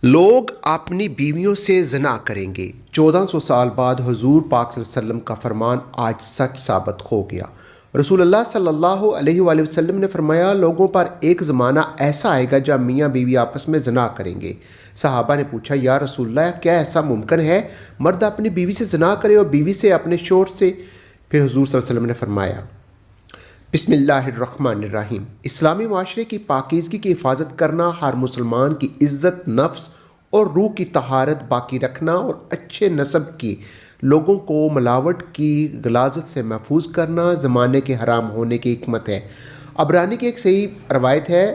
لوگ اپنی بیویوں سے زنا کریں گے۔ 1400 سال بعد حضور پاک صلی اللہ علیہ وسلم کا فرمان آج سچ ثابت ہو گیا۔ رسول اللہ صلی اللہ علیہ وآلہ وسلم نے فرمایا، لوگوں پر ایک زمانہ ایسا آئے گا جب میاں بیوی آپس میں زنا کریں گے۔ صحابہ نے پوچھا، یا رسول اللہ، کیا ایسا ممکن ہے؟ مرد اپنی بیوی سے زنا کرے اور بیوی سے اپنے شوہر سے؟ پھر حضور صلی اللہ علیہ وسلم نے فرمایا، بسم اللہ الرحمن الرحیم۔ اسلامی معاشرے کی پاکیزگی کی حفاظت کرنا، ہر مسلمان کی عزت، نفس اور روح کی طہارت باقی رکھنا اور اچھے نسب کے لوگوں کو ملاوٹ کی غلاظت سے محفوظ کرنا زمانے کے حرام ہونے کی حکمت ہے۔ عبرانی کی ایک صحیح روایت ہے،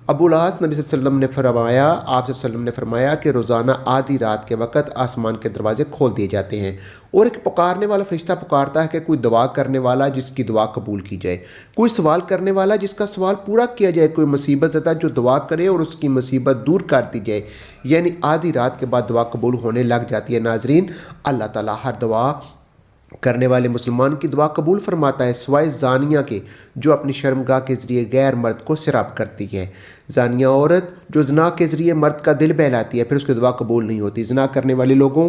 ابو العاص نبی صلی اللہ علیہ وسلم نے فرمایا، آپ صلی اللہ علیہ وسلم نے فرمایا کہ روزانہ آدھی رات کے وقت آسمان کے دروازے کھول دیے جاتے ہیں اور ایک پکارنے والا فرشتہ پکارتا ہے کہ کوئی دعا کرنے والا جس کی دعا قبول کی جائے، کوئی سوال کرنے والا جس کا سوال پورا کیا جائے، کوئی مصیبت زدہ جو دعا کرے اور اس کی مصیبت دور کر دی جائے۔ یعنی آدھی رات کے بعد دعا قبول ہونے لگ جاتی ہے۔ ناظرین، اللہ تعالیٰ ہر دعا کرنے والے مسلمان کی دعا قبول فرماتا ہے، سوائے زانیہ کے جو اپنی شرمگاہ کے ذریعے غیر مرد کو سیراب کرتی ہے۔ زانیہ عورت جو زنا کے ذریعے مرد کا دل بہلاتی ہے، پھر اس کی دعا قبول نہیں ہوتی۔ زنا کرنے والے لوگوں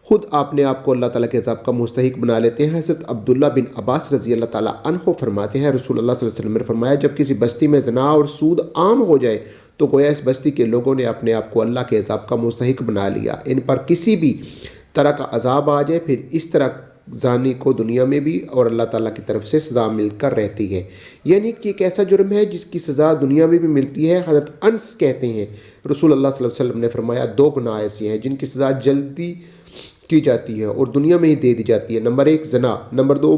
خود اپنے آپ کو اللہ تعالیٰ کے عذاب کا مستحق بنا لیتے ہیں۔ حضرت عبداللہ بن عباس رضی اللہ تعالیٰ عنہ فرماتے ہیں، رسول اللہ صلی اللہ علیہ وسلم نے فرمایا، جب کسی بستی میں زنا اور سود عام ہو جائے تو گویا اس بستی کے لوگوں نے اپنے آپ کو اللہ کے عذاب کا مستحق بنا لیا۔ ان پر کسی بھی طرح کا عذاب آ جائے، پھر اس طرح زانی کو دنیا میں بھی اور اللہ تعالیٰ کی طرف سے سزا مل کر رہتی ہے۔ یعنی کہ ایک ایسا جرم ہے جس کی سزا دنیا میں بھی ملتی ہے۔ حضرت انس کہتے ہیں، رسول اللہ صلی اللہ علیہ وسلم نے فرمایا، دو گناہ ایسے ہیں جن کی سزا جلدی کی جاتی ہے اور دنیا میں ہی دے دی جاتی ہے۔ نمبر 1 زنا، نمبر 2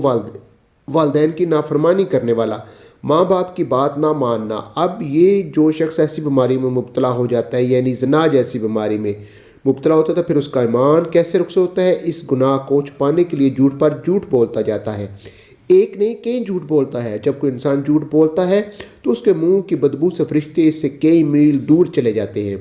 والدین کی نافرمانی کرنے والا، ماں باپ کی بات نہ ماننا۔ اب یہ جو شخص ایسی بیماری میں مبتلا ہو جاتا ہے، یعنی زنا جیسی بیماری میں مبتلا ہوتا ہے، پھر اس کا ایمان کیسے رخصت ہوتا ہے؟ اس گناہ کو چھپانے کے لیے جھوٹ پر جھوٹ بولتا جاتا ہے۔ ایک نہیں کئی جھوٹ بولتا ہے۔ جب کوئی انسان جھوٹ بولتا ہے تو اس کے منہ کی بدبو سے فرشتے اس سے کئی میل دور چلے جاتے ہیں۔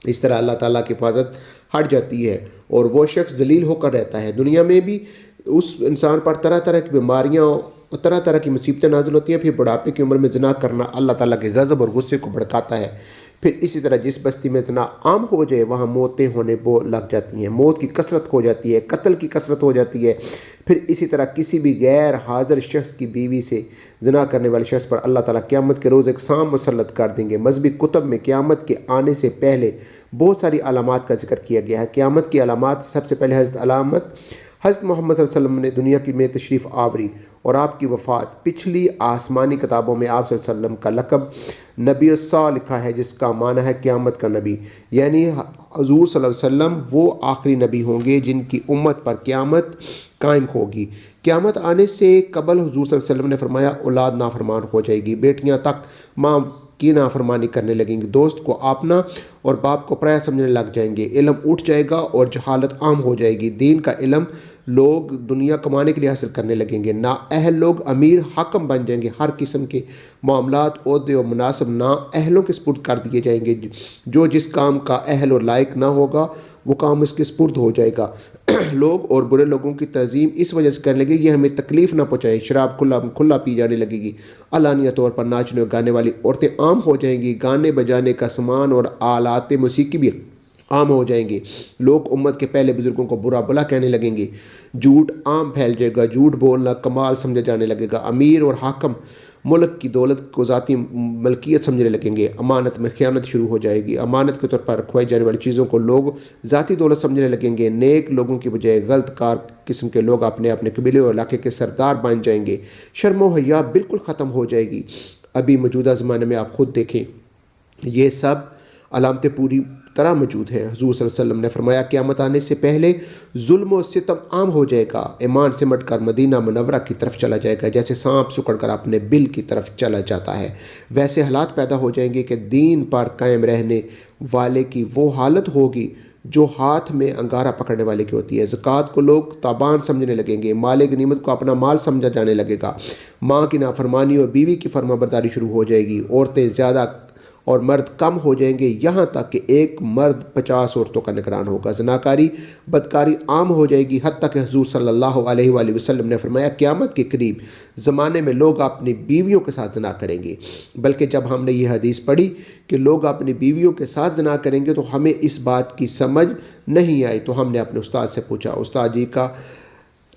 اس طرح اللہ تعالیٰ کی حفاظت ہٹ جاتی ہے اور وہ شخص ذلیل ہو کر رہتا ہے۔ دنیا میں بھی اس انسان پر طرح طرح کی بیماریاں اور طرح طرح کی مصیبتیں نازل ہوتی ہیں۔ پھر بڑھاپے کی عمر میں زنا کرنا اللہ تعالیٰ کے غضب اور غصے کو بھڑکاتا ہے۔ پھر اسی طرح جس بستی میں زنا عام ہو جائے وہاں موتیں ہونے لگ جاتی ہیں، موت کی کثرت ہو جاتی ہے، قتل کی کثرت ہو جاتی ہے۔ پھر اسی طرح کسی بھی غیر حاضر شخص کی بیوی سے زنا کرنے والے شخص پر اللہ تعالیٰ قیامت کے روز ایک سام مسلط کر دیں گے۔ مذہبی کتب میں قیامت کے آنے سے پہلے بہت ساری علامات کا ذکر کیا گیا ہے۔ قیامت کی علامات، سب سے پہلے حضرت محمد صلی اللہ علیہ وسلم نے دنیا کی میں تشریف آوری اور آپ کی وفات۔ پچھلی آسمانی کتابوں میں آپ صلی اللہ علیہ وسلم کا لقب نبی الساعہ لکھا ہے، جس کا معنی ہے قیامت کا نبی، یعنی حضور صلی اللہ علیہ وسلم وہ آخری نبی ہوں گے جن کی امت پر قیامت قائم ہوگی۔ قیامت آنے سے قبل حضور صلی اللہ علیہ وسلم نے فرمایا، اولاد نافرمان ہو جائے گی، بیٹیاں تک ماں کی نافرمانی کرنے لگیں گی، دوست کو اپنا اور باپ کو پرایا سمجھنے لگ جائیں گے، علم اٹھ جائے گا اور جہالت عام ہو جائے گی، دین کا علم لوگ دنیا کمانے کے لیے حاصل کرنے لگیں گے، نااہل لوگ امیر حاکم بن جائیں گے، ہر قسم کے معاملات، عہدے اور مناصب نااہلوں کے سپرد کر دیے جائیں گے، جو جس کام کا اہل اور لائق نہ ہوگا وہ کام اس کے سپرد ہو جائے گا۔ لوگ اور برے لوگوں کی تعظیم اس وجہ سے کرنے لگے کہ ہمیں تکلیف نہ پہنچائے، شراب کھلا پی جانے لگے گی، علانیہ طور پر ناچنے اور گانے والی عورتیں عام ہو جائیں گی، گانے بجانے کا سامان اور آلات موسیقی بھی عام ہو جائیں گے، لوگ امت کے پہلے بزرگوں کو برا بھلا کہنے لگیں گے، جھوٹ عام پھیل جائے گا، جھوٹ بولنا کمال سمجھا جانے لگے گا، امیر اور حاکم ملک کی دولت کو ذاتی ملکیت سمجھنے لگیں گے، امانت میں خیانت شروع ہو جائے گی، امانت کے طور پر رکھوائی جانے والی چیزوں کو لوگ ذاتی دولت سمجھنے لگیں گے، نیک لوگوں کی بجائے غلط کار قسم کے لوگ اپنے قبیلے اور علاقے کے سردار بن جائیں گے، شرم و حیا بالکل ختم ہو جائے گی۔ ابھی موجودہ زمانے میں آپ خود دیکھیں، یہ سب علامتیں پوری طرح موجود ہیں۔ حضور صلی اللہ علیہ وسلم نے فرمایا، قیامت آنے سے پہلے ظلم و ستم عام ہو جائے گا، ایمان سمٹ کر مدینہ منورہ کی طرف چلا جائے گا، جیسے سانپ سکڑ کر اپنے بل کی طرف چلا جاتا ہے، ویسے حالات پیدا ہو جائیں گے کہ دین پر قائم رہنے والے کی وہ حالت ہوگی جو ہاتھ میں انگارہ پکڑنے والے کی ہوتی ہے۔ زکوٰۃ کو لوگ تابان سمجھنے لگیں گے، مال غنیمت کو اپنا مال سمجھا جانے لگے گا، ماں کی نافرمانی اور بیوی کی فرما برداری شروع ہو جائے گی، اور مرد کم ہو جائیں گے یہاں تک کہ ایک مرد 50 عورتوں کا نگران ہوگا۔ زناکاری بدکاری عام ہو جائے گی، حتیٰ کہ حضور صلی اللہ علیہ وآلہ وسلم نے فرمایا قیامت کے قریب زمانے میں لوگ اپنی بیویوں کے ساتھ زنا کریں گے۔ بلکہ جب ہم نے یہ حدیث پڑھی کہ لوگ اپنی بیویوں کے ساتھ زنا کریں گے تو ہمیں اس بات کی سمجھ نہیں آئی، تو ہم نے اپنے استاد سے پوچھا، استاد جی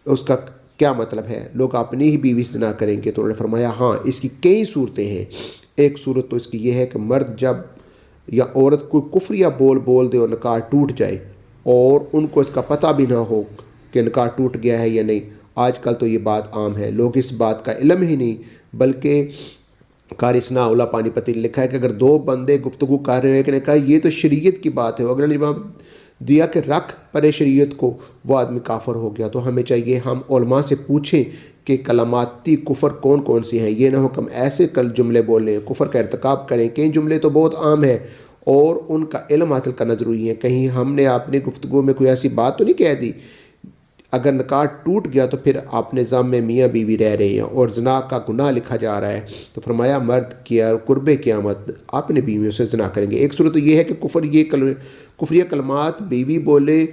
اس کا کیا مطلب ہے؟ لوگ اپنی ہی بیوی سے زنا کریں گے؟ تو انہوں نے فرمایا ہاں، اس کی کئی صورتیں ہیں۔ ایک صورت تو اس کی یہ ہے کہ مرد جب یا عورت کوئی کفر یا بول دے اور نکاح ٹوٹ جائے اور ان کو اس کا پتہ بھی نہ ہو کہ نکاح ٹوٹ گیا ہے یا نہیں۔ آج کل تو یہ بات عام ہے، لوگ اس بات کا علم ہی نہیں، بلکہ قاری ثناء اللہ پانی پتی نے لکھا ہے کہ اگر دو بندے گفتگو کر رہے ہیں کہ نے کہا یہ تو شریعت کی بات ہے، اگر نے جواب دیا کہ رکھ پرے شریعت کو، وہ آدمی کافر ہو گیا۔ تو ہمیں چاہیے ہم علماء سے پوچھیں کہ کلماتی کفر کون کون سی ہیں، یہ نہ ہو کہ ہم ایسے جملے بولیں، کفر کا ارتکاب کریں۔ کئی جملے تو بہت عام ہیں اور ان کا علم حاصل کرنا ضروری ہے۔ کہیں ہم نے اپنی گفتگو میں کوئی ایسی بات تو نہیں کہہ دی، اگر نکاح ٹوٹ گیا تو پھر آپ نظام میں میاں بیوی رہ رہے ہیں اور زنا کا گناہ لکھا جا رہا ہے۔ تو فرمایا مرد کیا قرب قیامت اپنے بیویوں سے زنا کریں گے۔ ایک صورت تو یہ ہے کہ کفریہ کلمات بیوی بولے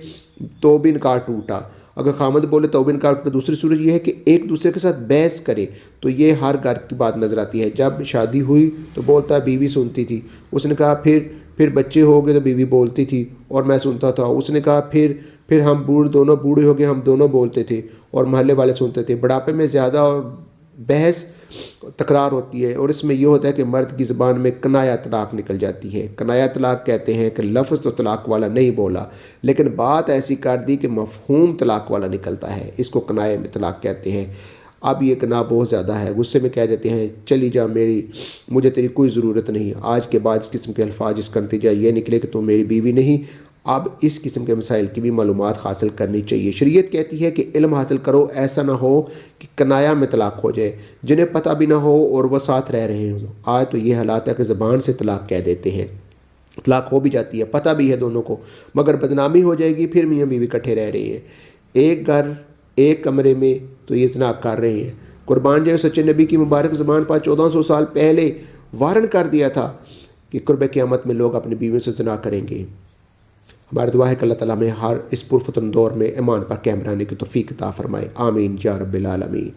تو بھی نکاح ٹوٹا، اگر خامد بولے تو بھی نکاح ٹوٹا۔ دوسری صورت یہ ہے کہ ایک دوسرے کے ساتھ بحث کرے، تو یہ ہر گھر کی بات نظر آتی ہے۔ جب شادی ہوئی تو بولتا بیوی سنتی تھی، اس نے کہا پھر بچے ہو گئے تو بیوی بولتی تھی اور میں سنتا تھا، اس نے کہا پھر ہم دونوں بوڑھے ہو گئے، ہم دونوں بولتے تھے اور محلے والے سنتے تھے۔ بڑھاپے میں زیادہ اور بحث تکرار ہوتی ہے اور اس میں یہ ہوتا ہے کہ مرد کی زبان میں کنایا طلاق نکل جاتی ہے۔ کنایا طلاق کہتے ہیں کہ لفظ تو طلاق والا نہیں بولا لیکن بات ایسی کر دی کہ مفہوم طلاق والا نکلتا ہے، اس کو کنایا میں طلاق کہتے ہیں۔ اب یہ گناہ بہت زیادہ ہے، غصے میں کہہ دیتے ہیں چلی جا مجھے تیری کوئی ضرورت نہیں۔ آج کے بعد اس قسم کے الفاظ اس کا نتیجہ یہ نکلے کہ تم میری بیوی نہیں۔ اب اس قسم کے مسائل کی بھی معلومات حاصل کرنی چاہیے۔ شریعت کہتی ہے کہ علم حاصل کرو، ایسا نہ ہو کہ کنایا میں طلاق ہو جائے، جنہیں پتہ بھی نہ ہو اور وہ ساتھ رہ رہے ہیں۔ آج تو یہ حالات ہے کہ زبان سے طلاق کہہ دیتے ہیں، طلاق ہو بھی جاتی ہے، پتہ بھی ہے دونوں کو، مگر بدنامی ہو جائے گی، پھر میاں بیوی اکٹھے رہ رہے ہیں ایک گھر ایک کمرے میں، تو یہ زنا کر رہے ہیں۔ قربان جائے سچے نبی کی مبارک زبان پر 1400 سال پہلے وارن کر دیا تھا کہ قرب قیامت میں لوگ اپنی بیویوں سے زنا کریں گے۔ ہماری دعا ہے کہ اللہ تعالیٰ ہمیں ہر اس پرفتن دور میں ایمان پر قائم رہنے کی توفیق عطا فرمائے، آمین یا رب العالمین۔